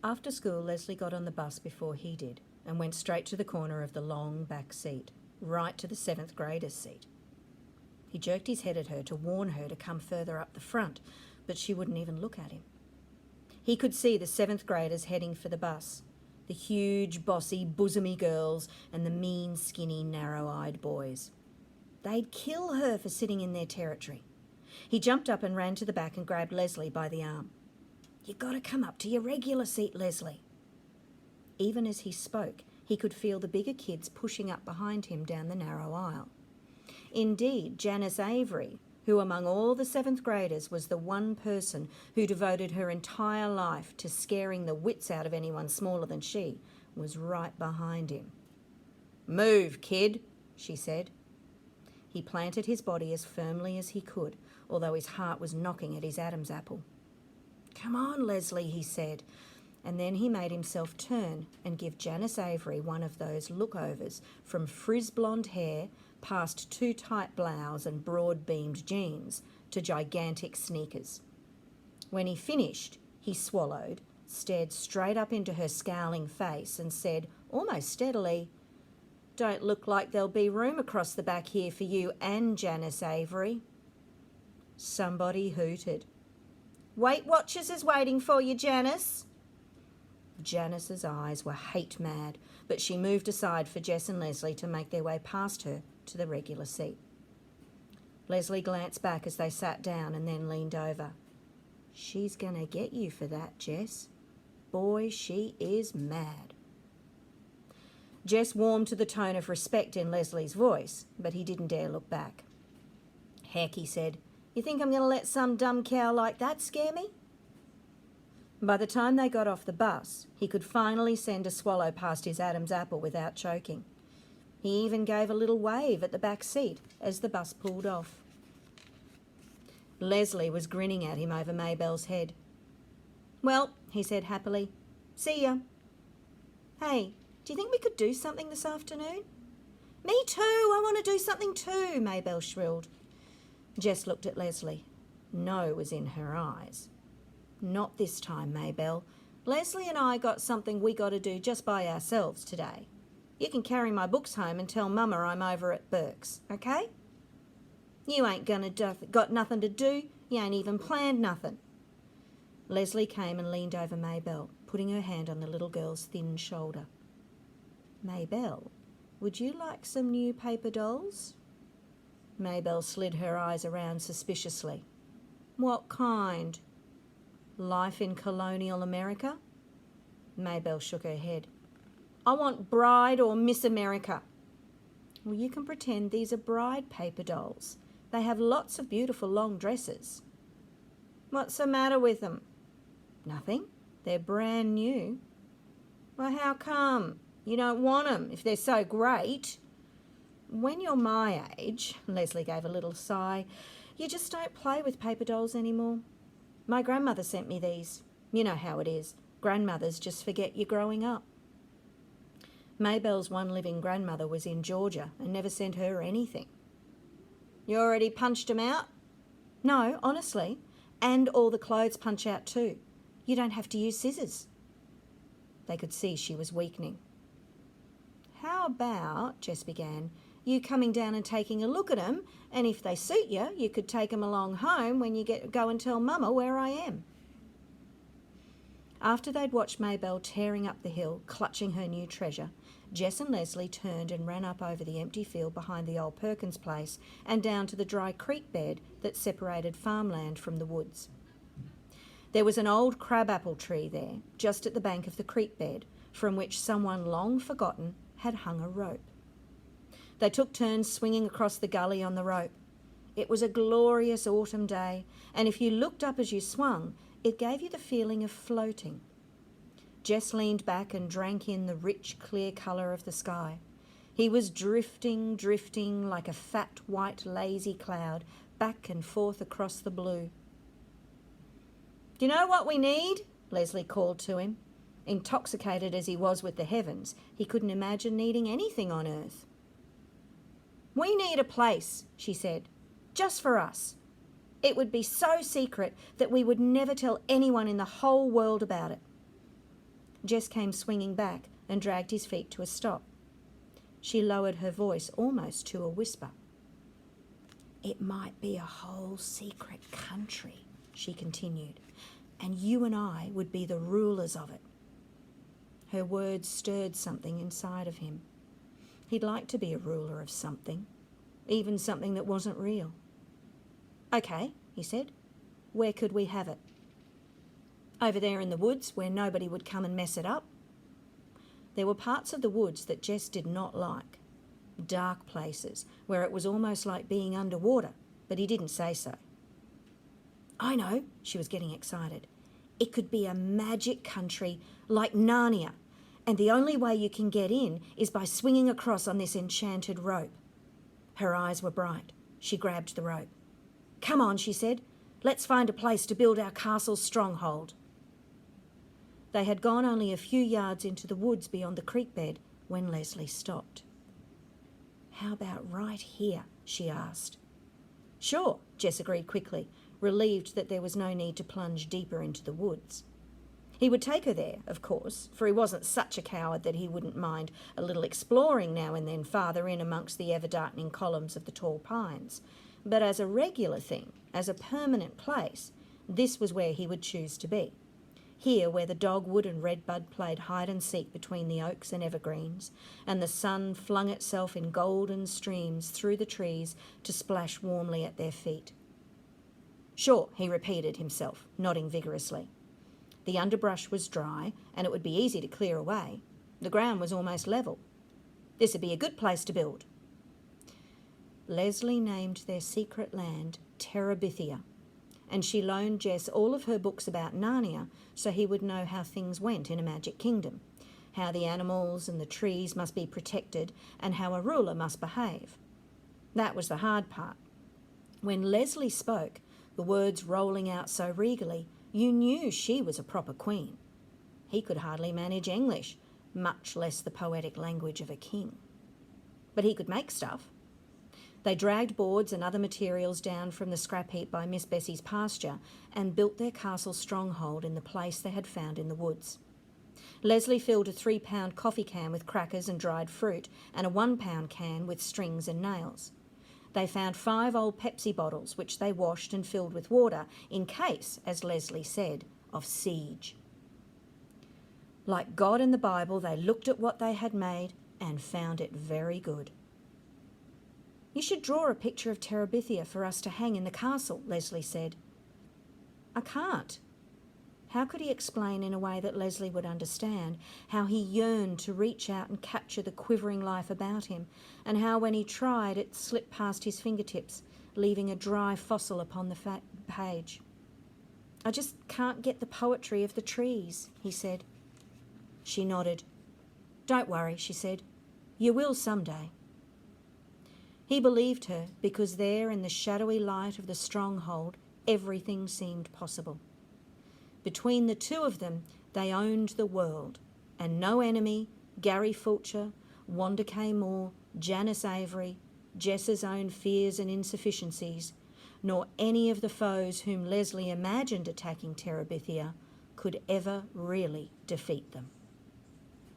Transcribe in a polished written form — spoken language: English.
After school, Leslie got on the bus before he did and went straight to the corner of the long back seat, right to the 7th grader's seat. He jerked his head at her to warn her to come further up the front, but she wouldn't even look at him. He could see the 7th graders heading for the bus, the huge, bossy, bosomy girls and the mean, skinny, narrow-eyed boys. They'd kill her for sitting in their territory. He jumped up and ran to the back and grabbed Leslie by the arm. "You got to come up to your regular seat, Leslie." Even as he spoke, he could feel the bigger kids pushing up behind him down the narrow aisle. Indeed, Janice Avery, who among all the 7th graders was the one person who devoted her entire life to scaring the wits out of anyone smaller than she, was right behind him. "Move, kid," she said. He planted his body as firmly as he could, although his heart was knocking at his Adam's apple. "Come on, Leslie," he said, and then he made himself turn and give Janice Avery one of those lookovers from frizz-blonde hair past too tight blouse and broad-beamed jeans to gigantic sneakers. When he finished, he swallowed, stared straight up into her scowling face and said, almost steadily, "Don't look like there'll be room across the back here for you and Janice Avery." Somebody hooted. "Weight Watchers is waiting for you, Janice." Janice's eyes were hate-mad, but she moved aside for Jess and Leslie to make their way past her to the regular seat. Leslie glanced back as they sat down and then leaned over. "She's going to get you for that, Jess. Boy, she is mad." Jess warmed to the tone of respect in Leslie's voice, but he didn't dare look back. "Heck," he said, "you think I'm going to let some dumb cow like that scare me?" By the time they got off the bus, he could finally send a swallow past his Adam's apple without choking. He even gave a little wave at the back seat as the bus pulled off. Leslie was grinning at him over Maybelle's head. "Well," he said happily, "see ya." "Hey, do you think we could do something this afternoon?" "Me too, I want to do something too," Maybelle shrilled. Jess looked at Leslie. No was in her eyes. "Not this time, Maybelle. Leslie and I got something we got to do just by ourselves today. You can carry my books home and tell Mama I'm over at Burke's, okay?" "You ain't got nothing to do. You ain't even planned nothing." Leslie came and leaned over Maybelle, putting her hand on the little girl's thin shoulder. "Maybelle, would you like some new paper dolls?" Maybelle slid her eyes around suspiciously. "What kind?" "Life in colonial America?" Maybelle shook her head. "I want Bride or Miss America." "Well, you can pretend these are Bride paper dolls. They have lots of beautiful long dresses." "What's the matter with them?" "Nothing. They're brand new." "Well, how come? You don't want them if they're so great." "When you're my age," Leslie gave a little sigh, "you just don't play with paper dolls anymore. My grandmother sent me these. You know how it is. Grandmothers just forget you're growing up." Maybelle's one living grandmother was in Georgia and never sent her anything. "You already punched them out?" "No, honestly. And all the clothes punch out too. You don't have to use scissors." They could see she was weakening. "How about," Jess began, "you coming down and taking a look at them, and if they suit you, you could take them along home when you go and tell Mama where I am." After they'd watched Maybelle tearing up the hill, clutching her new treasure, Jess and Leslie turned and ran up over the empty field behind the old Perkins place and down to the dry creek bed that separated farmland from the woods. There was an old crabapple tree there, just at the bank of the creek bed, from which someone long forgotten had hung a rope. They took turns swinging across the gully on the rope. It was a glorious autumn day, and if you looked up as you swung, it gave you the feeling of floating. Jess leaned back and drank in the rich, clear colour of the sky. He was drifting like a fat, white, lazy cloud, back and forth across the blue. "Do you know what we need?" Leslie called to him. Intoxicated as he was with the heavens, he couldn't imagine needing anything on earth. "We need a place," she said, "just for us. It would be so secret that we would never tell anyone in the whole world about it." Jess came swinging back and dragged his feet to a stop. She lowered her voice almost to a whisper. "It might be a whole secret country," she continued, "and you and I would be the rulers of it." Her words stirred something inside of him. He'd like to be a ruler of something, even something that wasn't real. "Okay," he said. "Where could we have it?" "Over there in the woods where nobody would come and mess it up." There were parts of the woods that Jess did not like. Dark places where it was almost like being underwater, but he didn't say so. "I know," she was getting excited. "It could be a magic country like Narnia, and the only way you can get in is by swinging across on this enchanted rope." Her eyes were bright. She grabbed the rope. "Come on," she said. "Let's find a place to build our castle's stronghold." They had gone only a few yards into the woods beyond the creek bed when Leslie stopped. "How about right here?" she asked. "Sure," Jess agreed quickly, relieved that there was no need to plunge deeper into the woods. He would take her there, of course, for he wasn't such a coward that he wouldn't mind a little exploring now and then farther in amongst the ever-darkening columns of the tall pines. But as a regular thing, as a permanent place, this was where he would choose to be. Here where the dogwood and redbud played hide-and-seek between the oaks and evergreens, and the sun flung itself in golden streams through the trees to splash warmly at their feet. "Sure," he repeated himself, nodding vigorously. The underbrush was dry, and it would be easy to clear away. The ground was almost level. This would be a good place to build. Leslie named their secret land Terabithia, and she loaned Jess all of her books about Narnia so he would know how things went in a magic kingdom, how the animals and the trees must be protected, and how a ruler must behave. That was the hard part. When Leslie spoke, the words rolling out so regally, you knew she was a proper queen. He could hardly manage English, much less the poetic language of a king. But he could make stuff. They dragged boards and other materials down from the scrap heap by Miss Bessie's pasture and built their castle stronghold in the place they had found in the woods. Leslie filled a 3-pound coffee can with crackers and dried fruit and a 1-pound can with strings and nails. They found 5 old Pepsi bottles, which they washed and filled with water in case, as Leslie said, of siege. Like God in the Bible, they looked at what they had made and found it very good. "You should draw a picture of Terabithia for us to hang in the castle," Leslie said. "I can't." How could he explain in a way that Leslie would understand how he yearned to reach out and capture the quivering life about him, and how when he tried it slipped past his fingertips, leaving a dry fossil upon the page? "I just can't get the poetry of the trees," he said. She nodded. "Don't worry," she said. "You will someday." He believed her because there in the shadowy light of the stronghold, everything seemed possible. Between the two of them, they owned the world, and no enemy, Gary Fulcher, Wanda K. Moore, Janice Avery, Jess's own fears and insufficiencies, nor any of the foes whom Leslie imagined attacking Terabithia, could ever really defeat them.